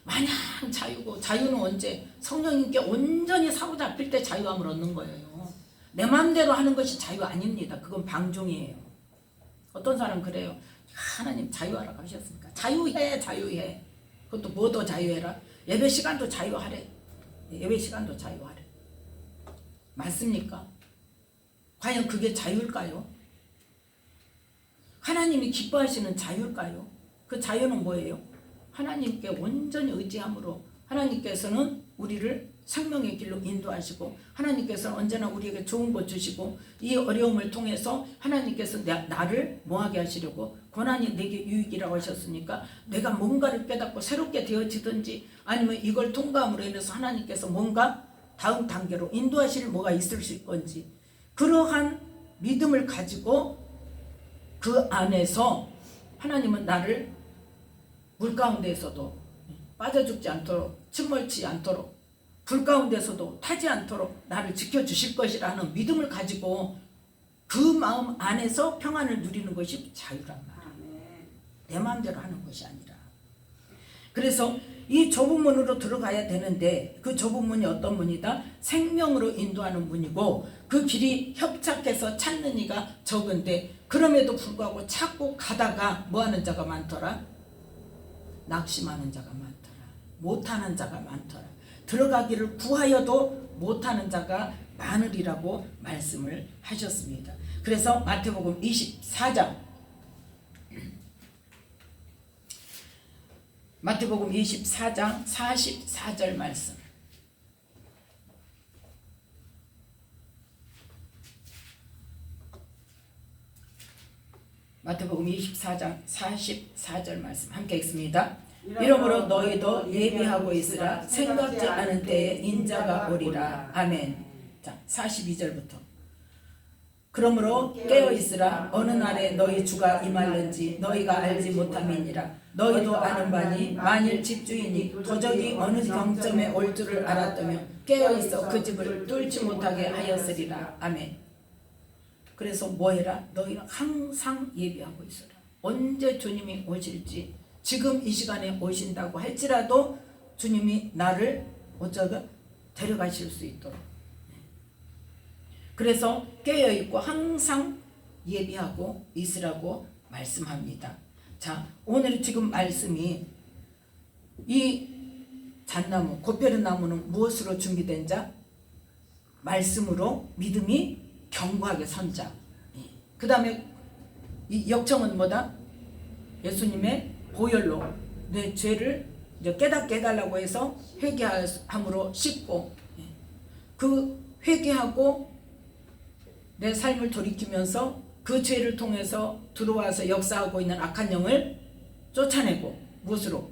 마냥 자유고, 자유는 언제? 성령님께 온전히 사로잡힐 때 자유함을 얻는 거예요. 내 마음대로 하는 것이 자유 아닙니다. 그건 방종이에요. 어떤 사람 그래요. 하나님 자유하라고 하셨으니까 자유해. 그것도 뭐도 자유해라. 예배 시간도 자유하래. 예배 시간도 자유하래. 맞습니까? 과연 그게 자유일까요? 하나님이 기뻐하시는 자유일까요? 그 자유는 뭐예요? 하나님께 온전히 의지함으로 하나님께서는 우리를 생명의 길로 인도하시고 하나님께서는 언제나 우리에게 좋은 것 주시고 이 어려움을 통해서 하나님께서 나를 뭐하게 하시려고 고난이 내게 유익이라고 하셨으니까 내가 뭔가를 깨닫고 새롭게 되어지든지 아니면 이걸 통과함으로 인해서 하나님께서 뭔가 다음 단계로 인도하실 뭐가 있을 수 있건지 그러한 믿음을 가지고 그 안에서 하나님은 나를 물 가운데에서도 빠져 죽지 않도록 침몰치 않도록 불 가운데서도 타지 않도록 나를 지켜주실 것이라는 믿음을 가지고 그 마음 안에서 평안을 누리는 것이 자유란 말이에요. 내 마음대로 하는 것이 아니라. 그래서 이 좁은 문으로 들어가야 되는데 그 좁은 문이 어떤 문이다? 생명으로 인도하는 문이고 그 길이 협착해서 찾는 이가 적은데 그럼에도 불구하고 찾고 가다가 뭐하는 자가 많더라? 낙심하는 자가 많더라. 못하는 자가 많더라. 들어가기를 구하여도 못하는 자가 많으리라고 말씀을 하셨습니다. 그래서 마태복음 24장 마태복음 24장 44절 말씀 마태복음 24장 44절 말씀 함께 읽습니다. 이러므로 너희도 예비하고 있으라. 생각지 않은 때에 인자가 오리라. 아멘. 자, 42절부터. 그러므로 깨어 있으라. 어느 날에 너희 주가 임할는지 너희가 알지 못함이니라. 너희도 아는 바니 만일 집주인이 도적이 어느 경점에 올 줄을 알았다면 깨어 있어 그 집을 뚫지 못하게 하였으리라. 아멘. 그래서 뭐해라? 너희는 항상 예비하고 있어라. 언제 주님이 오실지 지금 이 시간에 오신다고 할지라도 주님이 나를 어쩌다 데려가실 수 있도록. 그래서 깨어있고 항상 예비하고 있으라고 말씀합니다. 자, 오늘 지금 말씀이 이 잣나무, 곱베른 나무는 무엇으로 준비된 자? 말씀으로 믿음이 견고하게 선 자. 그 다음에 이 역청은 뭐다? 예수님의 보혈로 내 죄를 이제 깨닫게 해달라고 해서 회개함으로 씻고 그 회개하고 내 삶을 돌이키면서 그 죄를 통해서 들어와서 역사하고 있는 악한 영을 쫓아내고 무엇으로?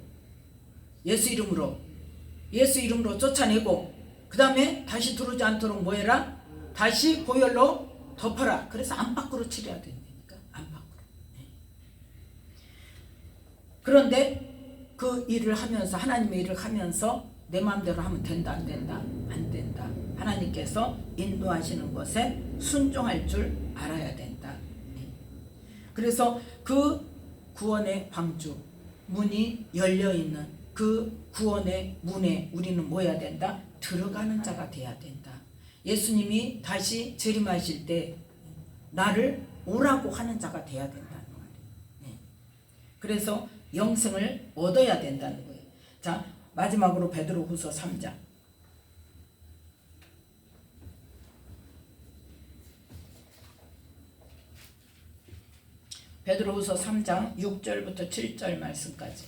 예수 이름으로 쫓아내고 그 다음에 다시 들어오지 않도록 뭐해라? 다시 보혈로 덮어라. 그래서 안팎으로 치료해야 된다니까. 안팎으로. 그런데 그 일을 하면서 하나님의 일을 하면서 내 마음대로 하면 된다 안 된다? 안 된다. 하나님께서 인도하시는 것에 순종할 줄 알아야 된다. 그래서 그 구원의 방주 문이 열려있는 그 구원의 문에 우리는 뭐 해야 된다? 들어가는 자가 돼야 된다. 예수님이 다시 재림하실 때 나를 오라고 하는 자가 돼야 된다는 말이에요. 그래서 영생을 얻어야 된다는 거예요. 자, 마지막으로 베드로후서 3장. 베드로후서 3장 6절부터 7절 말씀까지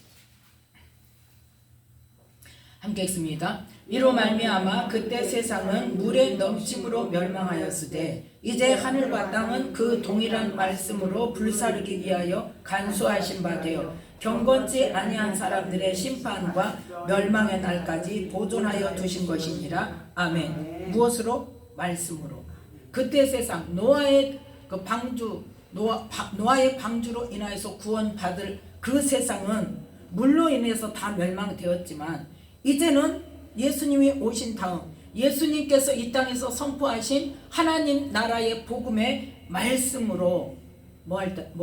함께 읽습니다. 이로 말미암아 그때 세상은 물의 넘침으로 멸망하였으되 이제 하늘과 땅은 그 동일한 말씀으로 불사르기 위하여 간수하신 바 되어 경건치 아니한 사람들의 심판과 멸망의 날까지 보존하여 두신 것이니라. 아멘. 무엇으로? 말씀으로. 그때 세상 노아의 그 방주 노아의 방주로 인하여서 구원받을 그 세상은 물로 인해서 다 멸망되었지만 이제는 예수님이 오신 다음 예수님께서 이 땅에서 선포하신 하나님 나라의 복음의 말씀으로 뭐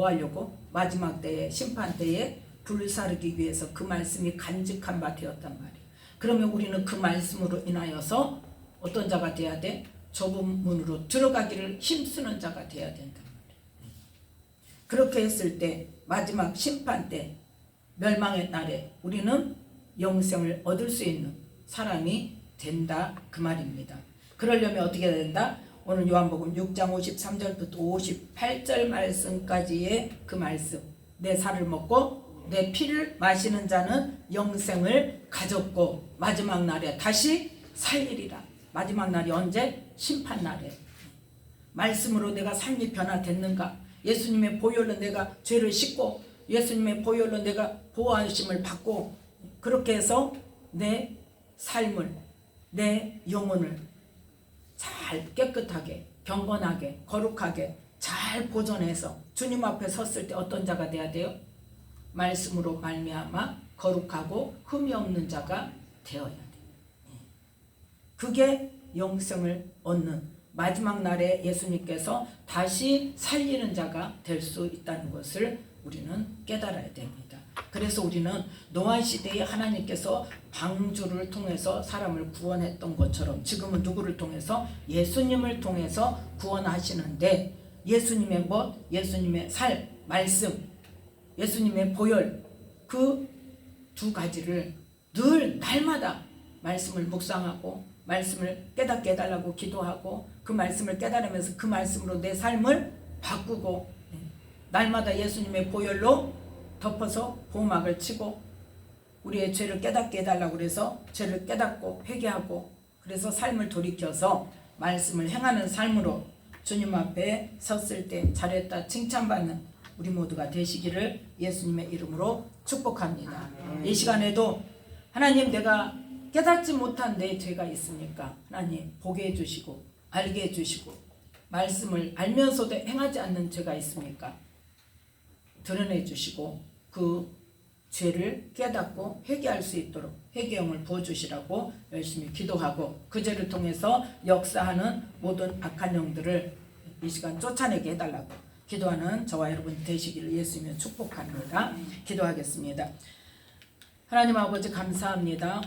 하려고? 마지막 때에 심판 때에 불사르기 위해서 그 말씀이 간직한 바 되었단 말이에요. 그러면 우리는 그 말씀으로 인하여서 어떤 자가 돼야 돼? 좁은 문으로 들어가기를 힘쓰는 자가 돼야 된단 말이에요. 그렇게 했을 때 마지막 심판 때 멸망의 날에 우리는 영생을 얻을 수 있는 사람이 된다 그 말입니다. 그러려면 어떻게 된다? 오늘 요한복음 6장 53절부터 58절 말씀까지의 그 말씀, 내 살을 먹고 내 피를 마시는 자는 영생을 가졌고 마지막 날에 다시 살리리라. 마지막 날이 언제? 심판 날에. 말씀으로 내가 삶이 변화됐는가? 예수님의 보혈로 내가 죄를 씻고 예수님의 보혈로 내가 보호하심을 받고 그렇게 해서 내 삶을 내 영혼을 잘 깨끗하게 경건하게 거룩하게 잘 보존해서 주님 앞에 섰을 때 어떤 자가 돼야 돼요? 말씀으로 말미암아 거룩하고 흠이 없는 자가 되어야 돼요. 그게 영생을 얻는 마지막 날에 예수님께서 다시 살리는 자가 될 수 있다는 것을 우리는 깨달아야 됩니다. 그래서 우리는 노아 시대에 하나님께서 방주를 통해서 사람을 구원했던 것처럼 지금은 누구를 통해서? 예수님을 통해서 구원하시는데 예수님의 것, 예수님의 살, 말씀, 예수님의 보혈 그 두 가지를 늘 날마다 말씀을 묵상하고 말씀을 깨닫게 해달라고 기도하고 그 말씀을 깨달으면서 그 말씀으로 내 삶을 바꾸고 날마다 예수님의 보혈로 덮어서 보호막을 치고 우리의 죄를 깨닫게 해달라고 그래서 죄를 깨닫고 회개하고 그래서 삶을 돌이켜서 말씀을 행하는 삶으로 주님 앞에 섰을 때 잘했다 칭찬받는 우리 모두가 되시기를 예수님의 이름으로 축복합니다. 이 시간에도 하나님 내가 깨닫지 못한 내 죄가 있습니까? 하나님 보게 해주시고 알게 해주시고 말씀을 알면서도 행하지 않는 죄가 있습니까? 드러내 주시고 그 죄를 깨닫고 회개할 수 있도록 회개형을 부어주시라고 열심히 기도하고 그 죄를 통해서 역사하는 모든 악한 영들을 이 시간 쫓아내게 해달라고 기도하는 저와 여러분 되시기를 예수님의 축복합니다. 기도하겠습니다. 하나님 아버지 감사합니다.